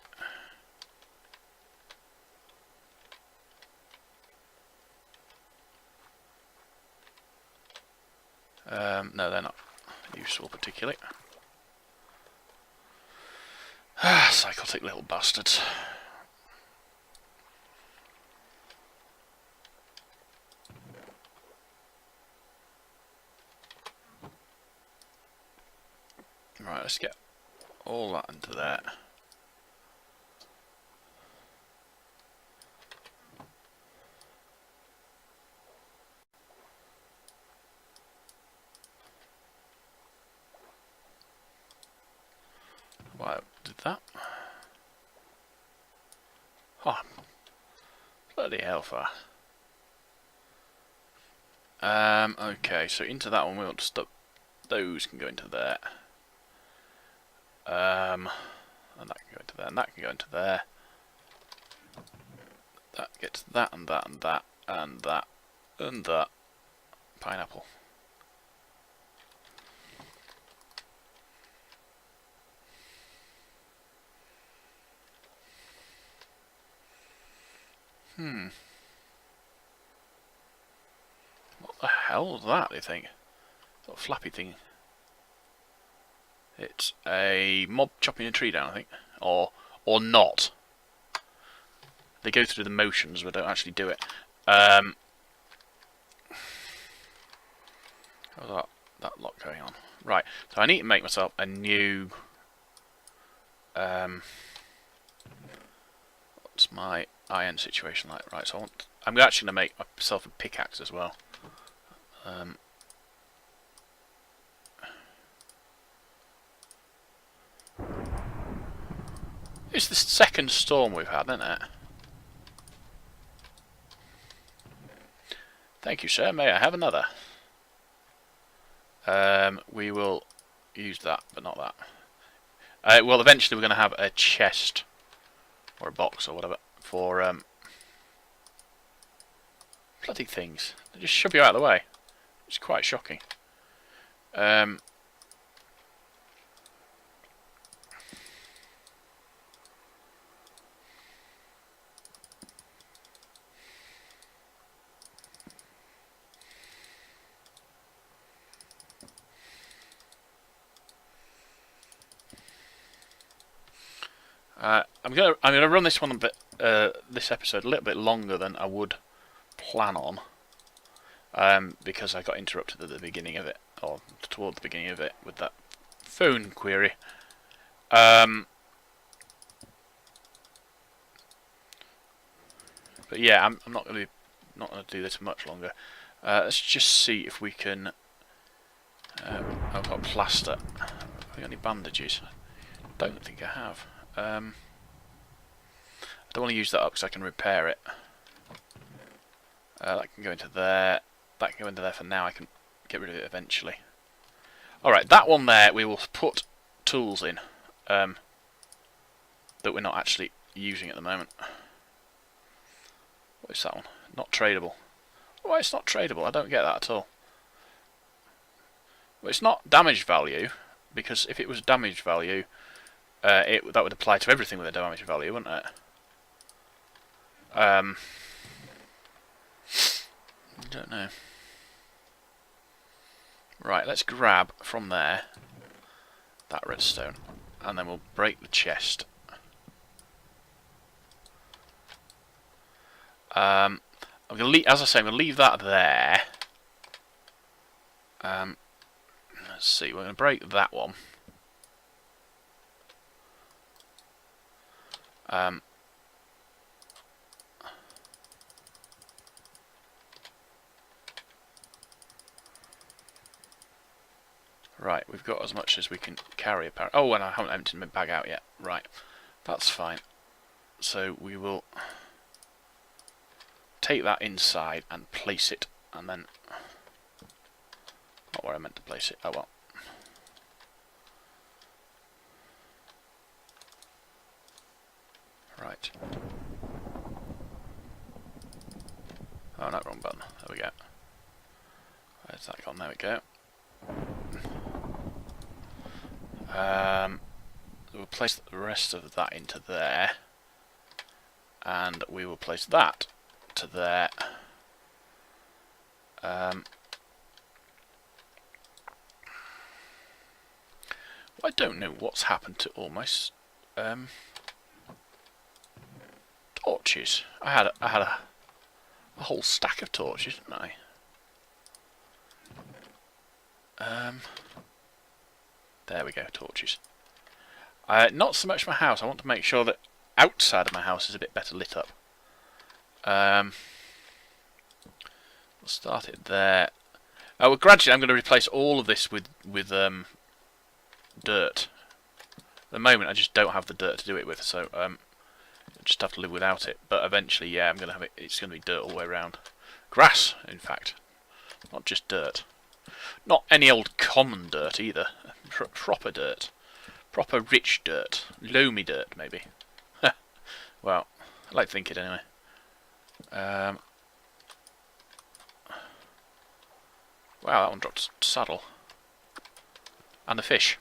No, they're not useful particularly. Psychotic little bastards. Right, let's get all that into there. Why did that? Oh, bloody hellfire. Okay, so into that one we want to stop. Those can go into there. And that can go into there, and that can go into there. That gets that and that and that and that and that. Pineapple. What the hell was that, do you think? That flappy thing. It's a mob chopping a tree down, I think. Or not. They go through the motions but don't actually do it. Oh, that lot going on. Right, so I need to make myself a new what's my iron situation like? Right, so I'm actually gonna make myself a pickaxe as well. It's the second storm we've had, isn't it? Thank you, sir. May I have another? We will use that, but not that. Well, eventually we're going to have a chest or a box or whatever for bloody things. They just shove you out of the way. It's quite shocking. I'm gonna run this one a bit, this episode a little bit longer than I would plan on, because I got interrupted at the beginning of it, or toward the beginning of it, with that phone query. But yeah, I'm not gonna do this much longer. Let's just see if we can. I've got plaster. Have I got any bandages? Don't think I have. I don't want to use that up because I can repair it. That can go into there. That can go into there for now. I can get rid of it eventually. Alright, that one there we will put tools in that we're not actually using at the moment. What is that one? Not tradable. Why it's not tradable? I don't get that at all. Well, it's not damage value, because if it was damage value, that would apply to everything with a damage value, wouldn't it? I don't know. Right, let's grab from there that redstone, and then we'll break the chest. I'm gonna as I say, I'm gonna leave that there. Let's see, we're gonna break that one. Right, we've got as much as we can carry apparently. Oh, and I haven't emptied my bag out yet. Right, that's fine. So we will take that inside and place it, and then not where I meant to place it. Oh well. Right. Oh no, wrong button. There we go. Where's that gone? There we go. We'll place the rest of that into there, and we will place that to there. I don't know what's happened to all my torches. I had a whole stack of torches, didn't I? There we go, torches. Not so much my house. I want to make sure that outside of my house is a bit better lit up. We'll start it there. Well, gradually I'm going to replace all of this with dirt. At the moment I just don't have the dirt to do it with, so I just have to live without it. But eventually, yeah, I'm going to have it. It's going to be dirt all the way around. Grass, in fact, not just dirt. Not any old common dirt either. Proper dirt. Proper rich dirt. Loamy dirt, maybe. Well, I like to think it anyway. Wow, that one dropped saddle. And the fish.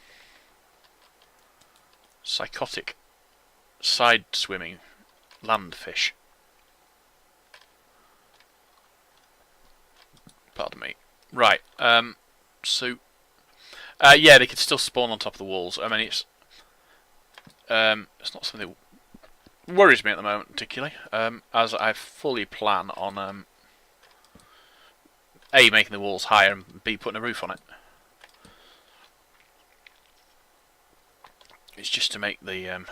Psychotic. Side swimming. Land fish. Pardon me. Right, so... yeah, they could still spawn on top of the walls. I mean, it's not something that worries me at the moment, particularly, as I fully plan on A, making the walls higher, and B, putting a roof on it. It's just to make the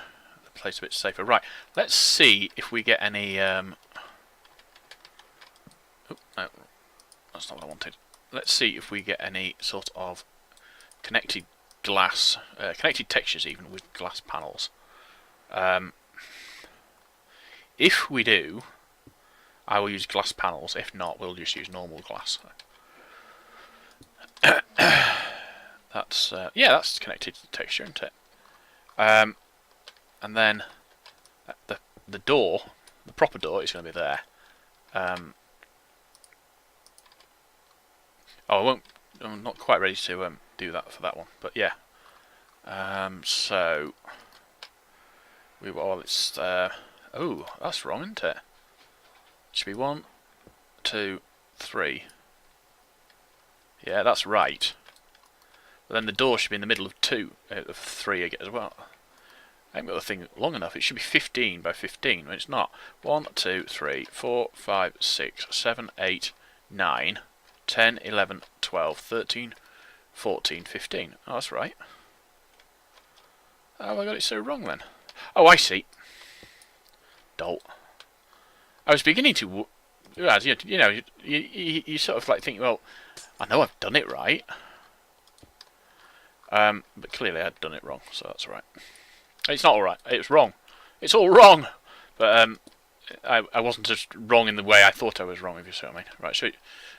place a bit safer. Right, let's see if we get any... Oh, no, that's not what I wanted. Let's see if we get any sort of connected glass, connected textures even with glass panels. If we do, I will use glass panels. If not, we'll just use normal glass. That's yeah, that's connected to the texture, isn't it? And then the door, the proper door, is going to be there. Oh, I'm not quite ready to do that for that one, but yeah. So we will. It's oh, that's wrong, isn't it? It should be 1, 2, 3. Yeah, that's right. But then the door should be in the middle of 3 again as well. I haven't got the thing long enough. It should be 15 by 15, but it's not. 1, 2, 3, 4, 5, 6, 7, 8, 9, 10, 11, 12, 13, 14, 15. Oh, that's right. Oh, I got it so wrong then. Oh, I see. Dolt. I was beginning to... You know, you sort of like think, well, I know I've done it right. But clearly I'd done it wrong, so that's alright. It's not alright, it's wrong. It's all wrong! But I wasn't just wrong in the way I thought I was wrong, if you see what I mean. Right, so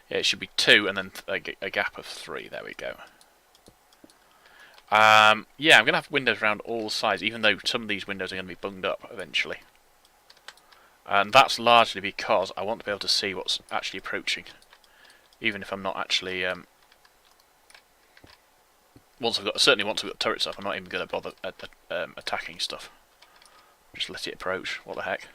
yeah, it should be 2 and then a gap of 3. There we go. Yeah, I'm going to have windows around all sides, even though some of these windows are going to be bunged up eventually. And that's largely because I want to be able to see what's actually approaching, even if I'm not actually... certainly once I've got turrets up, I'm not even going to bother attacking stuff. Just let it approach. What the heck?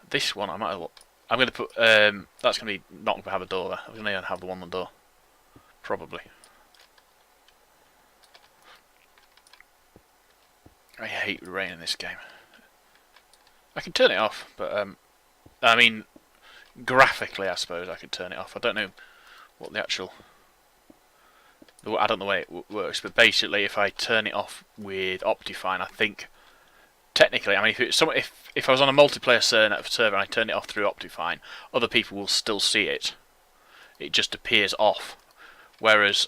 This one, I might as well... I'm going to put... that's going to be not going to have a door there. I'm going to have the one on the door. Probably. I hate rain in this game. I can turn it off, but... I mean... graphically, I suppose I could turn it off. I don't know what the actual... I don't know the way it works, but basically if I turn it off with Optifine, I think... technically, I mean, if I was on a multiplayer server and I turned it off through Optifine, other people will still see it. It just appears off. Whereas...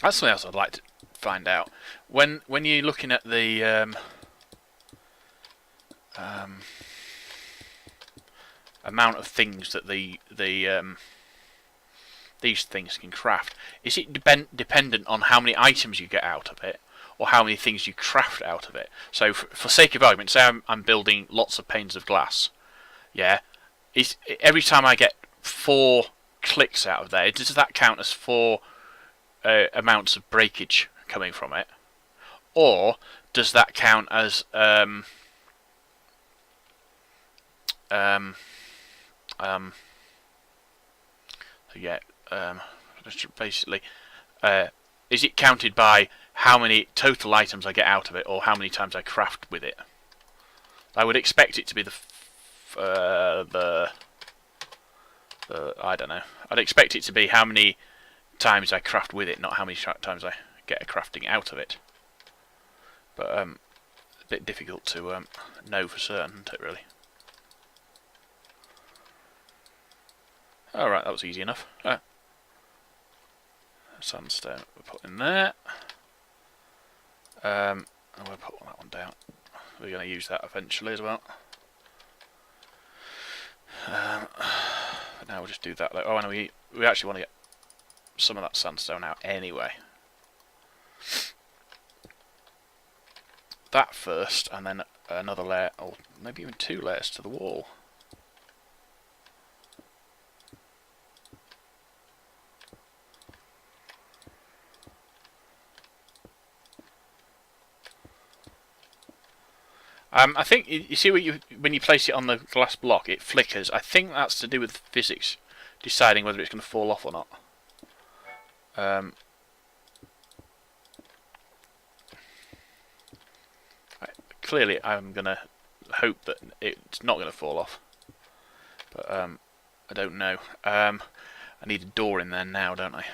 that's something else I'd like to find out. When you're looking at the amount of things that these things can craft, is it dependent on how many items you get out of it, or how many things you craft out of it? So, for sake of argument, say I'm building lots of panes of glass. Yeah, is every time I get 4 clicks out of there, does that count as 4 amounts of breakage coming from it, or does that count as basically, is it counted by how many total items I get out of it, or how many times I craft with it? I would expect it to be the I don't know. I'd expect it to be how many times I craft with it, not how many times I get a crafting out of it. But a bit difficult to know for certain, isn't it, really? Alright, that was easy enough. Sandstone we'll put in there. And we'll put that one down. We're going to use that eventually as well. Now we'll just do that. Oh, and we actually want to get some of that sandstone out anyway. That first, and then another layer, or maybe even 2 layers to the wall. I think you see when you place it on the glass block, it flickers. I think that's to do with physics, deciding whether it's going to fall off or not. Clearly, I'm going to hope that it's not going to fall off, but I don't know. I need a door in there now, don't I?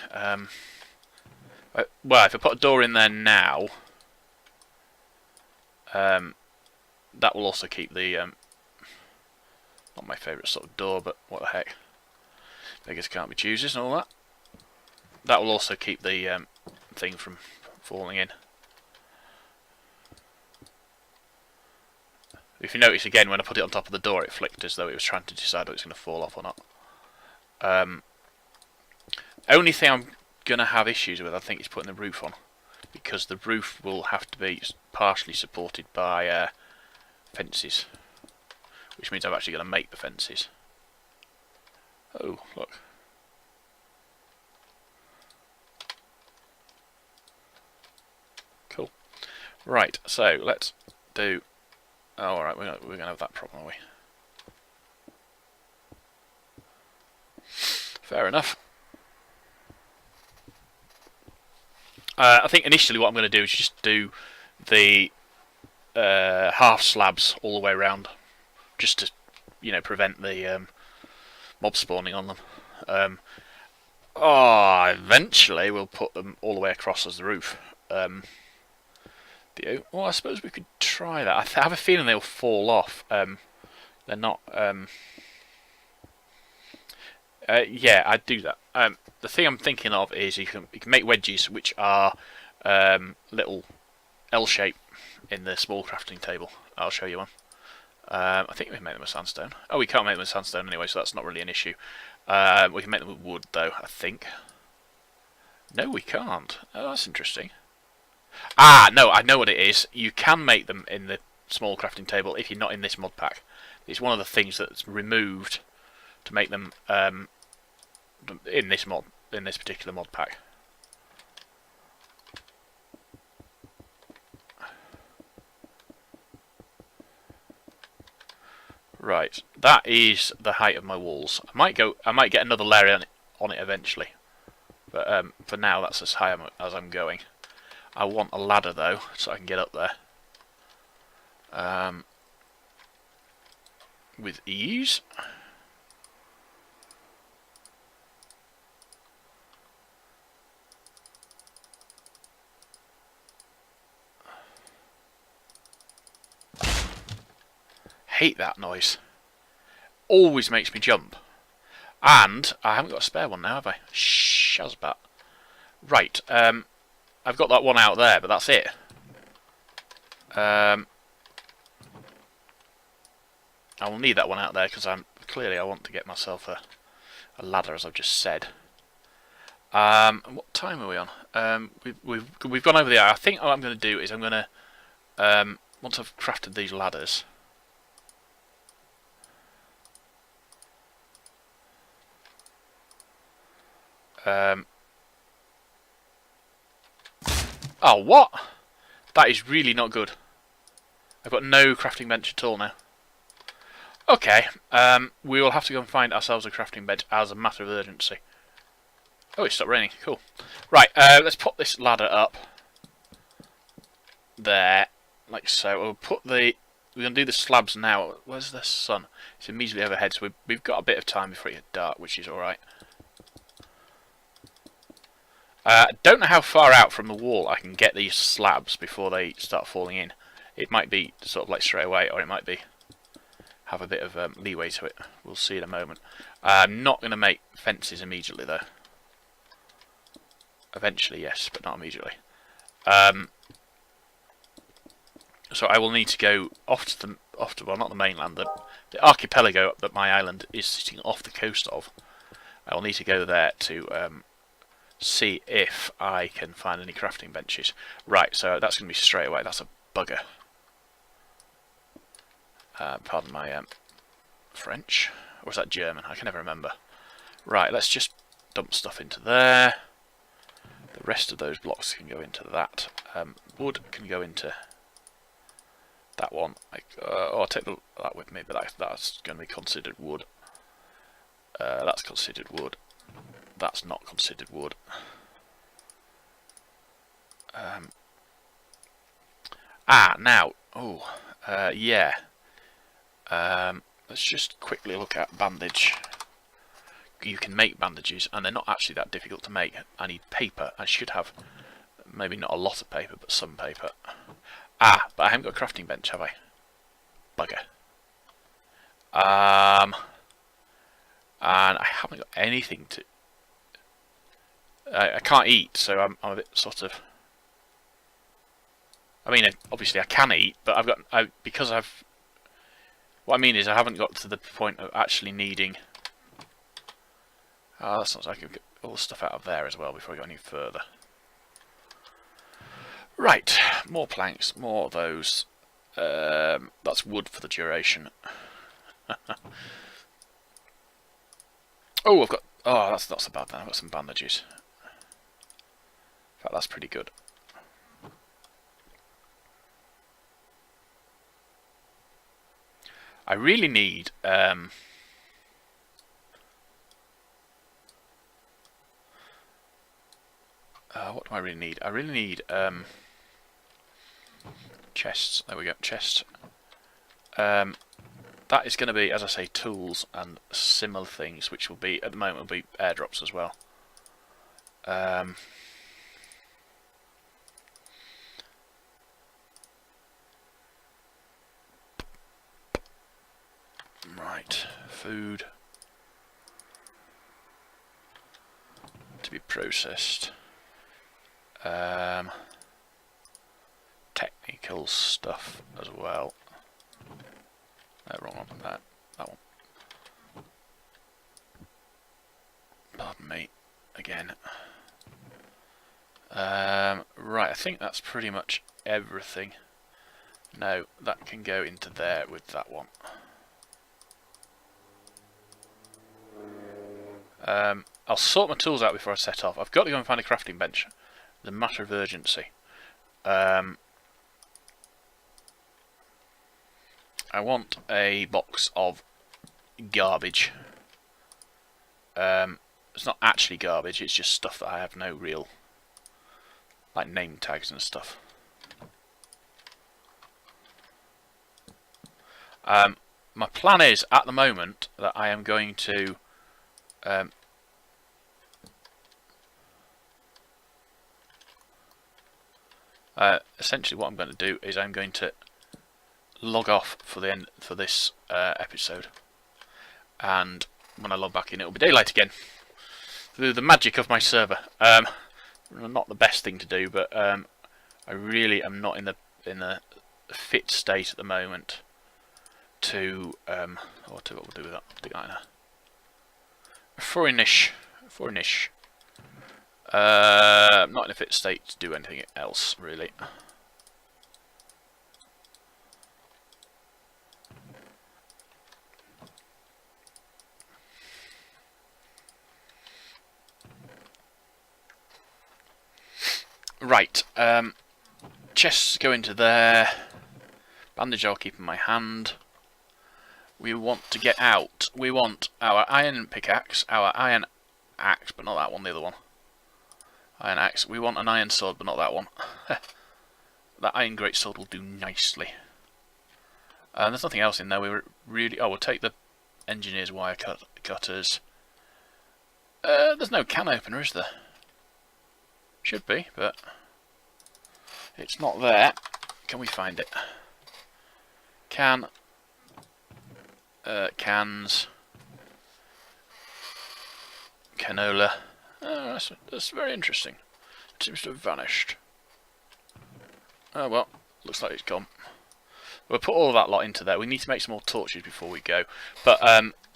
Well, if I put a door in there now, that will also keep the not my favourite sort of door, but what the heck, beggars can't be choosers and all that. That will also keep the thing from falling in. If you notice again, when I put it on top of the door, it flicked as though it was trying to decide whether it's going to fall off or not. Only thing I'm going to have issues with, I think, is putting the roof on, because the roof will have to be partially supported by fences, which means I'm actually going to make the fences. Oh, look. Cool. Right, so let's do... Oh, alright, we're going to have that problem, are we? Fair enough. I think initially what I'm going to do is just do the half slabs all the way around, just to, prevent the mob spawning on them. Eventually we'll put them all the way across as the roof. Well, I suppose we could try that. I have a feeling they'll fall off. They're not... yeah, I'd do that. The thing I'm thinking of is you can make wedges, which are little L shape in the small crafting table. I'll show you one. I think we can make them with sandstone. Oh, we can't make them with sandstone anyway, so that's not really an issue. We can make them with wood, though, I think. No, we can't. Oh, that's interesting. Ah, no, I know what it is. You can make them in the small crafting table if you're not in this mod pack. It's one of the things that's removed to make them in this particular mod pack. Right, that is the height of my walls. I might get another layer on it eventually, but for now that's as high as I'm going. I want a ladder though, so I can get up there with ease. Hate that noise. Always makes me jump. And I haven't got a spare one now, have I? Shazbat. Right. I've got that one out there, but that's it. I will need that one out there because I want to get myself a ladder, as I've just said. What time are we on? We've gone over the hour. I think what I'm going to do is I'm going to once I've crafted these ladders. Oh, what? That is really not good. I've got no crafting bench at all now. Okay, we will have to go and find ourselves a crafting bench as a matter of urgency. Oh, it stopped raining. Cool. Right, let's put this ladder up there, like so. We'll put the. We're going to do the slabs now. Where's the sun? It's immediately overhead, so we've got a bit of time before it gets dark, which is alright. Don't know how far out from the wall I can get these slabs before they start falling in. It might be sort of like straight away, or it might be have a bit of leeway to it. We'll see in a moment. I'm not going to make fences immediately though. Eventually, yes, but not immediately. So I will need to go off to well, not the mainland, the archipelago that my island is sitting off the coast of. I will need to go there to see if I can find any crafting benches. Right, so that's going to be straight away. That's a bugger. Pardon my French. Or was that German? I can never remember. Right, let's just dump stuff into there. The rest of those blocks can go into that. Wood can go into that one. I'll take that with me, but that's going to be considered wood. That's considered wood. That's not considered wood. Now. Oh, yeah. Let's just quickly look at bandage. You can make bandages, and they're not actually that difficult to make. I need paper. I should have maybe not a lot of paper, but some paper. But I haven't got a crafting bench, have I? Bugger. And I haven't got anything to. I can't eat, so I'm a bit sort of. I mean, obviously I can eat, but because I've. What I mean is I haven't got to the point of actually needing. Oh, that sounds like I could get all the stuff out of there as well before I go any further. Right, more planks, more of those. That's wood for the duration. Oh, I've got. Oh, that's not so bad then. I've got some bandages. In fact, that's pretty good. I really need. What do I really need? I really need chests. There we go, chests. That is going to be, as I say, tools and similar things, which will be at the moment will be airdrops as well. Right, food to be processed. Technical stuff as well. No, wrong one. That one. Pardon me. Again. Right, I think that's pretty much everything. No, that can go into there with that one. I'll sort my tools out before I set off. I've got to go and find a crafting bench. It's a matter of urgency. I want a box of garbage. It's not actually garbage, it's just stuff that I have no real, like, name tags and stuff. My plan is, at the moment, that I am going to essentially what I'm going to do is I'm going to log off for the end for this episode, and when I log back in, it will be daylight again through the magic of my server. not the best thing to do, but I really am not in the fit state at the moment to what we'll do with that. Stick that in a foreignish. I'm not in a fit state to do anything else really. Right, chests go into there. Bandage I'll keep in my hand. We want to get out. We want our iron pickaxe, our iron axe, but not that one, the other one. Iron axe. We want an iron sword, but not that one. That iron greatsword will do nicely. There's nothing else in there. We were really. Oh, we'll take the engineer's wire cutters. There's no can opener, is there? Should be, but it's not there. Can we find it? Cans. Canola. Oh, that's very interesting. It seems to have vanished. Oh well, looks like it's gone. We'll put all of that lot into there. We need to make some more torches before we go. But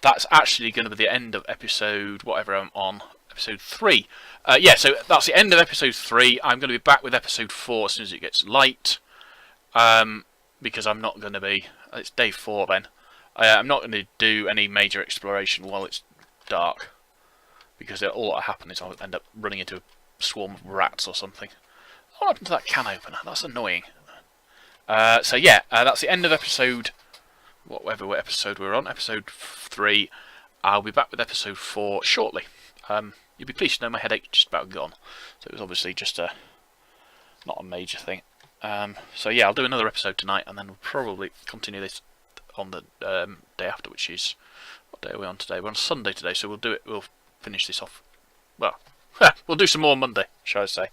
that's actually going to be the end of episode, whatever I'm on, episode 3. Yeah, so that's the end of episode 3. I'm going to be back with episode 4 as soon as it gets light. Because I'm not going to be... It's day 4 then. I'm not going to do any major exploration while it's dark. Because all that will happen is I'll end up running into a swarm of rats or something. What happened to that can opener? That's annoying. So yeah, that's the end of episode... Whatever episode we're on, episode 3. I'll be back with episode 4 shortly. You'll be pleased to know my headache just about gone. So it was obviously just not a major thing. So yeah, I'll do another episode tonight, and then we'll probably continue this on the day after, which is... What day are we on today? We're on Sunday today, so we'll finish this off. Well, we'll do some more Monday, shall I say.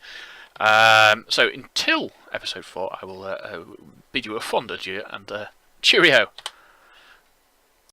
So until episode 4, I will bid you a fond adieu, and cheerio!